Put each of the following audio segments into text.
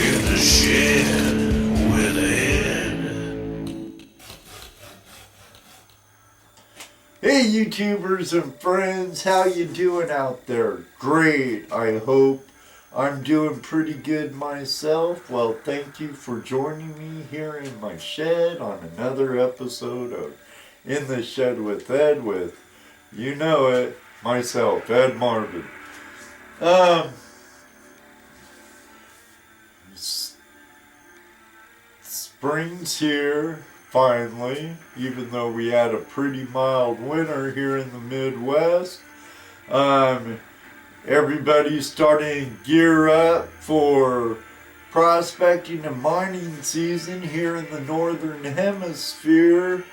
in the shed with Ed. Hey YouTubers and friends, how you doing out there? Great, I hope. I'm doing pretty good myself. Well, thank you for joining me here in my shed on another episode of In the Shed with Ed with, you know it, myself, Ed Marvin. Spring's here, finally, even though we had a pretty mild winter here in the Midwest. Everybody's starting to gear up for prospecting and mining season here in the Northern Hemisphere.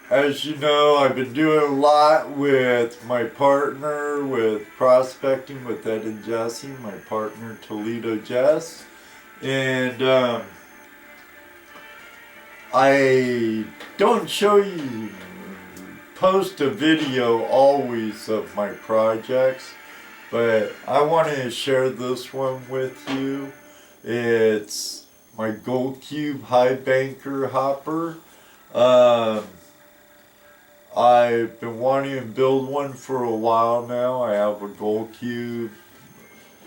As you know, I've been doing a lot with my partner with prospecting with Ed and Jesse, my partner Toledo Jess. And I don't post a video always of my projects, but I want to share this one with you. It's my Gold Cube High Banker hopper. I've been wanting to build one for a while now. I have a Gold Cube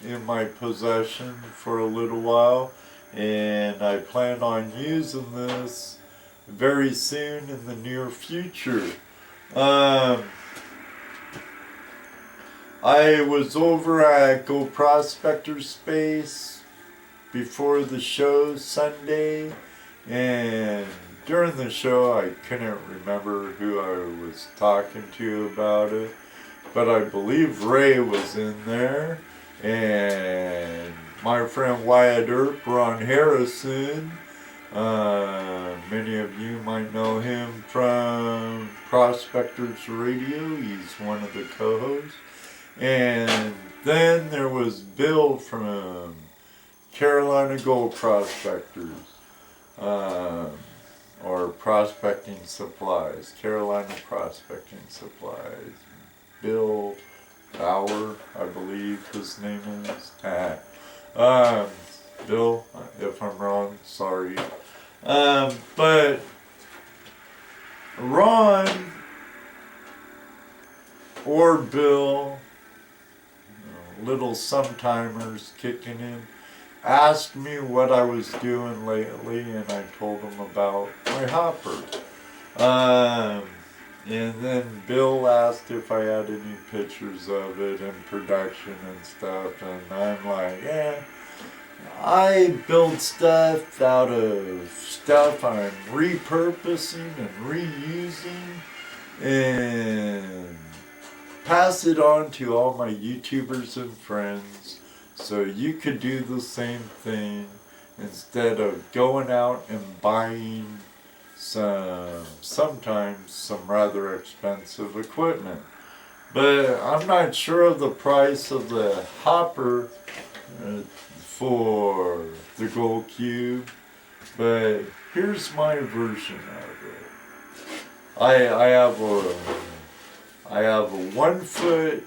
in my possession for a little while, and I plan on using this very soon in the near future. I was over at Go Prospector Space before the show Sunday, and during the show I couldn't remember who I was talking to about it, but I believe Ray was in there, and my friend Wyatt Earp, Ron Harrison. Many of you might know him from Prospectors Radio. He's one of the co-hosts. And then there was Bill from Carolina Gold Prospectors, or Prospecting Supplies, Carolina Prospecting Supplies. Bill Bauer, I believe his name is. Bill, if I'm wrong, sorry. But Ron or Bill, little sometimers kicking in, asked me what I was doing lately, and I told them about my hopper. And then Bill asked if I had any pictures of it in production and stuff, and I'm like, yeah, I build stuff out of stuff I'm repurposing and reusing, and pass it on to all my YouTubers and friends, so you could do the same thing instead of going out and buying sometimes some rather expensive equipment. But I'm not sure of the price of the hopper for the Gold Cube, but here's my version of it. I have a 1 foot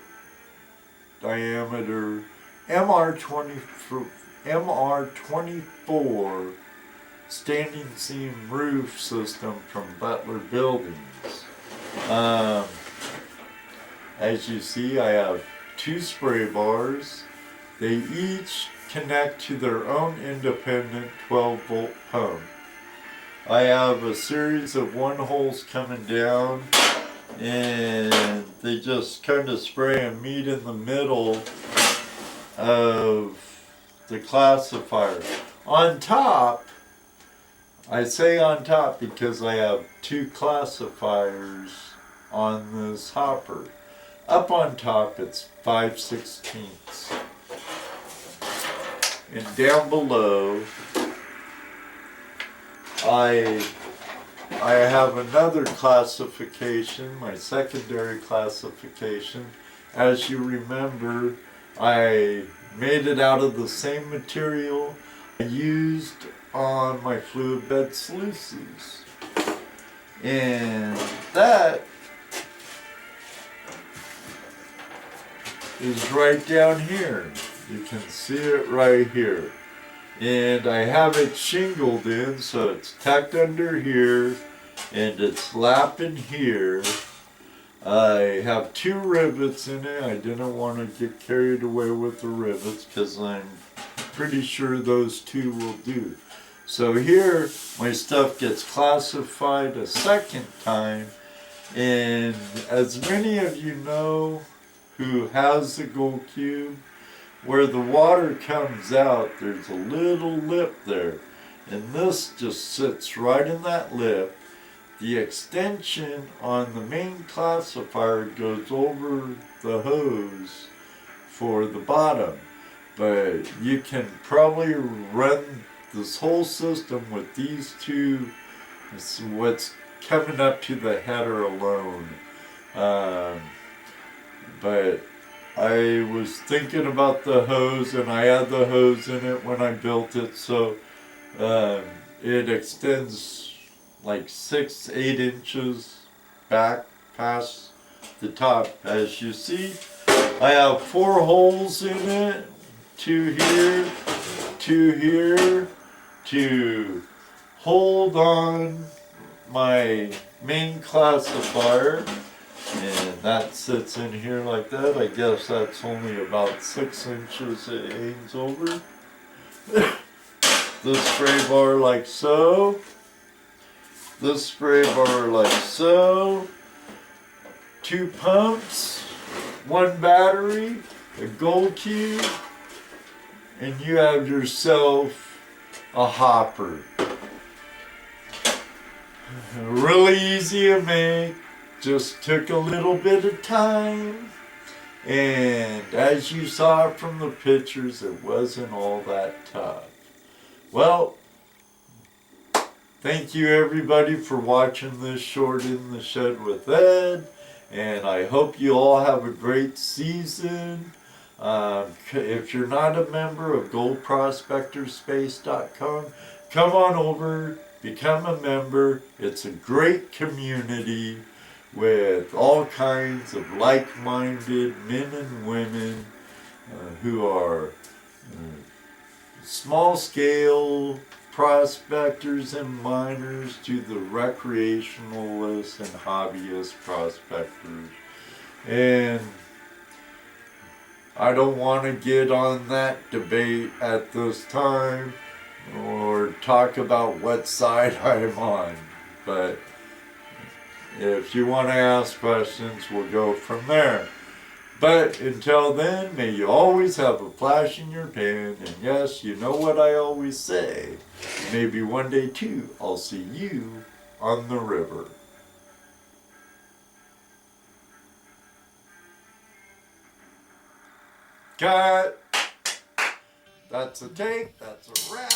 diameter MR24 standing seam roof system from Butler Buildings. As you see, I have 2 spray bars. They each connect to their own independent 12-volt pump. I have a series of 1 holes coming down, and they just kind of spray and meet in the middle of the classifier. On top, I say on top because I have 2 classifiers on this hopper. Up on top it's 5/16. And down below I have another classification, my secondary classification. As you remember, I made it out of the same material I used on my fluid bed sluices. And that is right down here. You can see it right here. And I have it shingled in, so it's tacked under here and it's lapping here. I have 2 rivets in it. I didn't want to get carried away with the rivets because I'm pretty sure those 2 will do. So here my stuff gets classified a second time, and as many of you know who has the Gold Cube, where the water comes out, there's a little lip there, and this just sits right in that lip. The extension on the main classifier goes over the hose for the bottom, but you can probably run this whole system with these 2. It's what's coming up to the header alone. But I was thinking about the hose, and I had the hose in it when I built it, so it extends like 6-8 inches back past the top. As you see, I have 4 holes in it, 2 here, 2 here, to hold on my main classifier, and that sits in here like that. I guess that's only about 6 inches it hangs over. The spray bar like so. This spray bar like so. 2 pumps, 1 battery, a Gold Cube, and you have yourself a hopper. Really easy to make, just took a little bit of time, and as you saw from the pictures, it wasn't all that tough. Well, thank you everybody for watching this short In the Shed with Ed, and I hope you all have a great season. If you're not a member of goldprospectorspace.com, come on over, become a member. It's a great community with all kinds of like-minded men and women who are small-scale prospectors and miners to the recreationalists and hobbyist prospectors. And I don't want to get on that debate at this time or talk about what side I'm on, but if you want to ask questions, we'll go from there. But until then, may you always have a flash in your pan, and yes, you know what I always say, maybe one day too, I'll see you on the river. Cut! That's a take, that's a wrap.